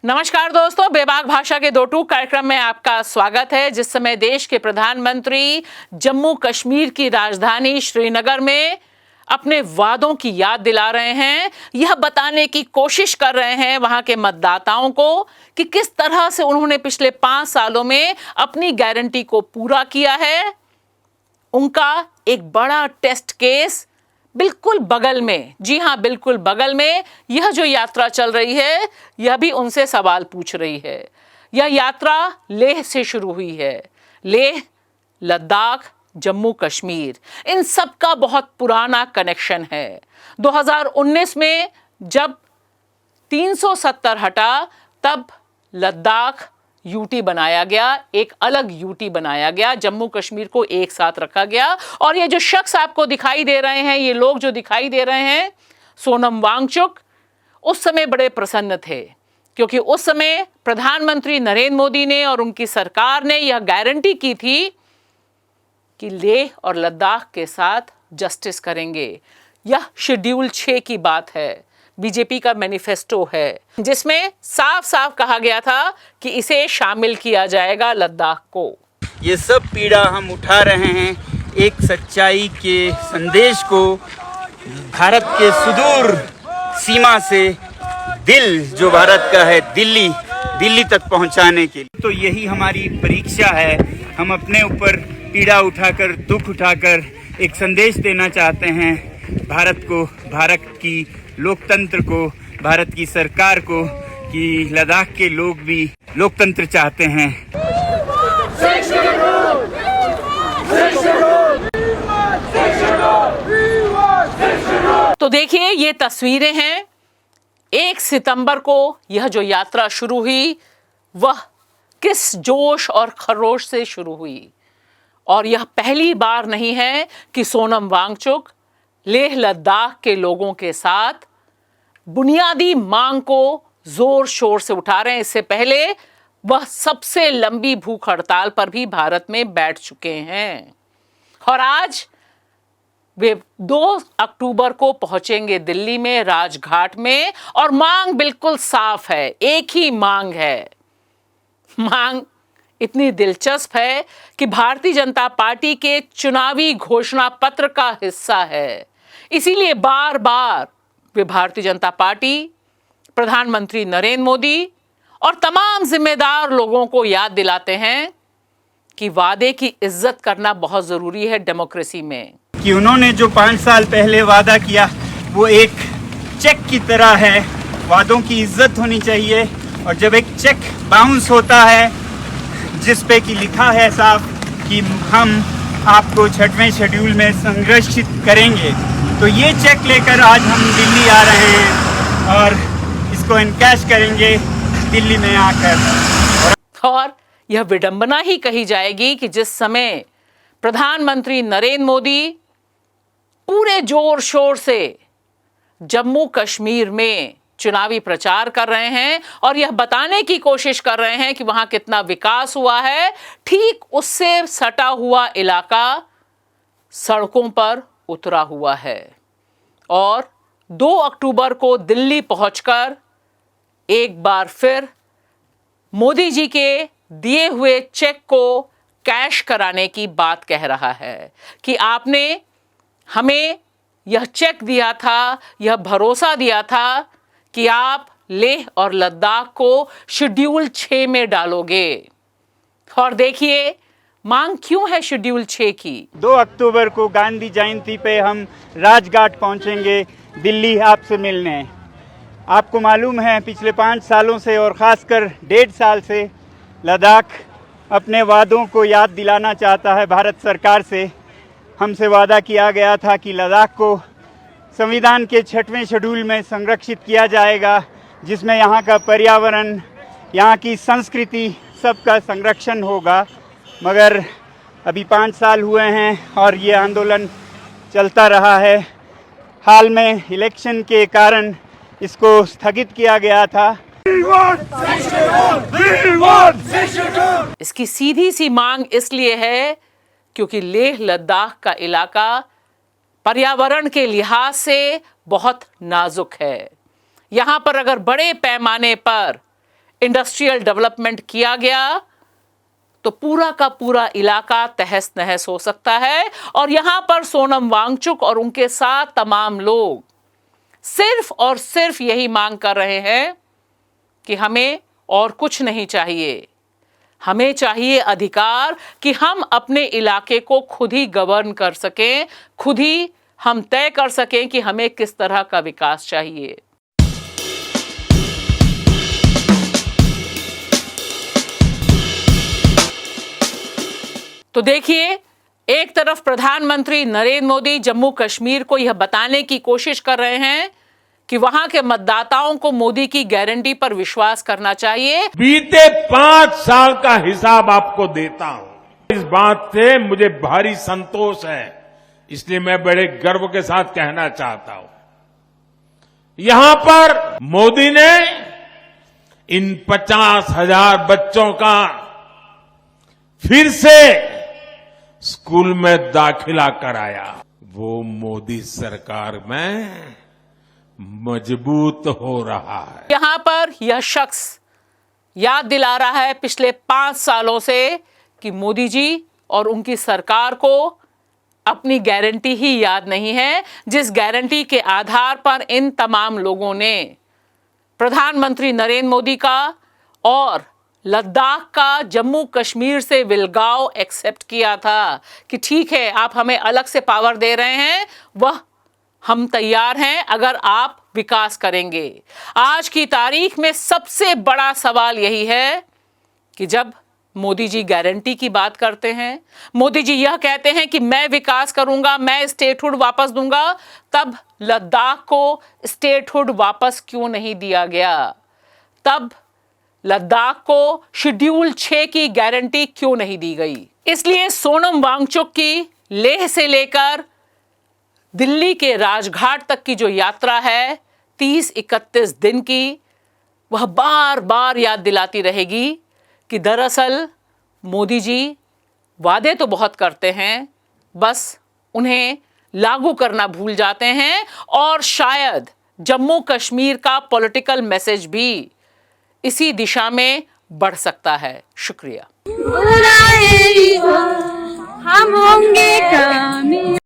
नमस्कार दोस्तों, बेबाक भाषा के दो टूक कार्यक्रम में आपका स्वागत है। जिस समय देश के प्रधानमंत्री जम्मू कश्मीर की राजधानी श्रीनगर में अपने वादों की याद दिला रहे हैं, यह बताने की कोशिश कर रहे हैं वहां के मतदाताओं को कि किस तरह से उन्होंने पिछले 5 सालों में अपनी गारंटी को पूरा किया है। उनका एक बड़ा टेस्ट केस बिल्कुल बगल में, जी हां बिल्कुल बगल में यह जो यात्रा चल रही है, यह भी उनसे सवाल पूछ रही है। यह यात्रा लेह से शुरू हुई है। लेह, लद्दाख, जम्मू कश्मीर, इन सब का बहुत पुराना कनेक्शन है। 2019 में जब 370 हटा, तब लद्दाख यूटी बनाया गया, एक अलग यूटी बनाया गया, जम्मू कश्मीर को एक साथ रखा गया। और ये जो शख्स आपको दिखाई दे रहे हैं, ये लोग जो दिखाई दे रहे हैं, सोनम वांगचुक, उस समय बड़े प्रसन्न थे क्योंकि उस समय प्रधानमंत्री नरेंद्र मोदी ने और उनकी सरकार ने यह गारंटी की थी कि लेह और लद्दाख के साथ जस्टिस करेंगे। यह शेड्यूल 6 की बात है, बीजेपी का मैनिफेस्टो है, जिसमें साफ साफ कहा गया था कि इसे शामिल किया जाएगा लद्दाख को। ये सब पीड़ा हम उठा रहे हैं एक सच्चाई के संदेश को भारत के सुदूर सीमा से दिल जो भारत का है दिल्ली तक पहुंचाने के लिए। तो यही हमारी परीक्षा है। हम अपने ऊपर पीड़ा उठाकर, दुख उठाकर एक संदेश देना चाहते हैं भारत को, भारत की लोकतंत्र को, भारत की सरकार को, कि लद्दाख के लोग भी लोकतंत्र चाहते हैं। तो देखिए, ये तस्वीरें हैं। 1 सितंबर को यह जो यात्रा शुरू हुई, वह किस जोश और खरोश से शुरू हुई। और यह पहली बार नहीं है कि सोनम वांगचुक लेह लद्दाख के लोगों के साथ बुनियादी मांग को जोर शोर से उठा रहे हैं। इससे पहले वह सबसे लंबी भूख हड़ताल पर भी भारत में बैठ चुके हैं और आज वे 2 अक्टूबर को पहुंचेंगे दिल्ली में, राजघाट में। और मांग बिल्कुल साफ है, एक ही मांग है। मांग इतनी दिलचस्प है कि भारतीय जनता पार्टी के चुनावी घोषणा पत्र का हिस्सा है। इसीलिए बार बार वे भारतीय जनता पार्टी, प्रधानमंत्री नरेंद्र मोदी और तमाम जिम्मेदार लोगों को याद दिलाते हैं कि वादे की इज्जत करना बहुत जरूरी है डेमोक्रेसी में। कि उन्होंने जो 5 साल पहले वादा किया वो एक चेक की तरह है। वादों की इज्जत होनी चाहिए। और जब एक चेक बाउंस होता है जिस पे कि लिखा है साफ कि हम आपको 6वें शेड्यूल में संरक्षित करेंगे, तो ये चेक लेकर आज हम दिल्ली आ रहे हैं और इसको इनकैश करेंगे दिल्ली में आकर। और यह विडंबना ही कही जाएगी कि जिस समय प्रधानमंत्री नरेंद्र मोदी पूरे जोर शोर से जम्मू कश्मीर में चुनावी प्रचार कर रहे हैं और यह बताने की कोशिश कर रहे हैं कि वहां कितना विकास हुआ है, ठीक उससे सटा हुआ इलाका सड़कों पर उतरा हुआ है। और 2 अक्टूबर को दिल्ली पहुंचकर एक बार फिर मोदी जी के दिए हुए चेक को कैश कराने की बात कह रहा है कि आपने हमें यह चेक दिया था, यह भरोसा दिया था कि आप लेह और लद्दाख को शेड्यूल 6 में डालोगे। और देखिए मांग क्यों है शेड्यूल 6 की। 2 अक्टूबर को गांधी जयंती पे हम राजघाट पहुंचेंगे दिल्ली आपसे मिलने। आपको मालूम है पिछले 5 सालों से और ख़ासकर 1.5 साल से लद्दाख अपने वादों को याद दिलाना चाहता है भारत सरकार से। हमसे वादा किया गया था कि लद्दाख को संविधान के 6वें शेड्यूल में संरक्षित किया जाएगा, जिसमें यहाँ का पर्यावरण, यहाँ की संस्कृति, सबका संरक्षण होगा। मगर अभी 5 साल हुए हैं और ये आंदोलन चलता रहा है। हाल में इलेक्शन के कारण इसको स्थगित किया गया था। इसकी सीधी सी मांग इसलिए है क्योंकि लेह लद्दाख का इलाका पर्यावरण के लिहाज से बहुत नाजुक है। यहां पर अगर बड़े पैमाने पर इंडस्ट्रियल डेवलपमेंट किया गया तो पूरा का पूरा इलाका तहस नहस हो सकता है। और यहां पर सोनम वांगचुक और उनके साथ तमाम लोग सिर्फ और सिर्फ यही मांग कर रहे हैं कि हमें और कुछ नहीं चाहिए, हमें चाहिए अधिकार कि हम अपने इलाके को खुद ही गवर्न कर सकें, खुद ही हम तय कर सकें कि हमें किस तरह का विकास चाहिए। तो देखिए, एक तरफ प्रधानमंत्री नरेंद्र मोदी जम्मू कश्मीर को यह बताने की कोशिश कर रहे हैं कि वहां के मतदाताओं को मोदी की गारंटी पर विश्वास करना चाहिए। बीते 5 साल का हिसाब आपको देता हूं। इस बात से मुझे भारी संतोष है, इसलिए मैं बड़े गर्व के साथ कहना चाहता हूं, यहां पर मोदी ने इन 50,000 बच्चों का फिर से स्कूल में दाखिला कराया। वो मोदी सरकार में मजबूत हो रहा है। यहां पर यह शख्स याद दिला रहा है पिछले 5 सालों से कि मोदी जी और उनकी सरकार को अपनी गारंटी ही याद नहीं है, जिस गारंटी के आधार पर इन तमाम लोगों ने प्रधानमंत्री नरेंद्र मोदी का और लद्दाख का जम्मू कश्मीर से विलगाव एक्सेप्ट किया था कि ठीक है, आप हमें अलग से पावर दे रहे हैं, वह हम तैयार हैं अगर आप विकास करेंगे। आज की तारीख में सबसे बड़ा सवाल यही है कि जब मोदी जी गारंटी की बात करते हैं, मोदी जी यह कहते हैं कि मैं विकास करूंगा, मैं स्टेटहुड वापस दूंगा, तब लद्दाख को स्टेटहुड वापस क्यों नहीं दिया गया? तब लद्दाख को शेड्यूल 6 की गारंटी क्यों नहीं दी गई? इसलिए सोनम वांगचुक की लेह से लेकर दिल्ली के राजघाट तक की जो यात्रा है 30-31 दिन की, वह बार बार याद दिलाती रहेगी कि दरअसल मोदी जी वादे तो बहुत करते हैं, बस उन्हें लागू करना भूल जाते हैं। और शायद जम्मू कश्मीर का पॉलिटिकल मैसेज भी इसी दिशा में बढ़ सकता है। शुक्रिया। हम होंगे कामयाब।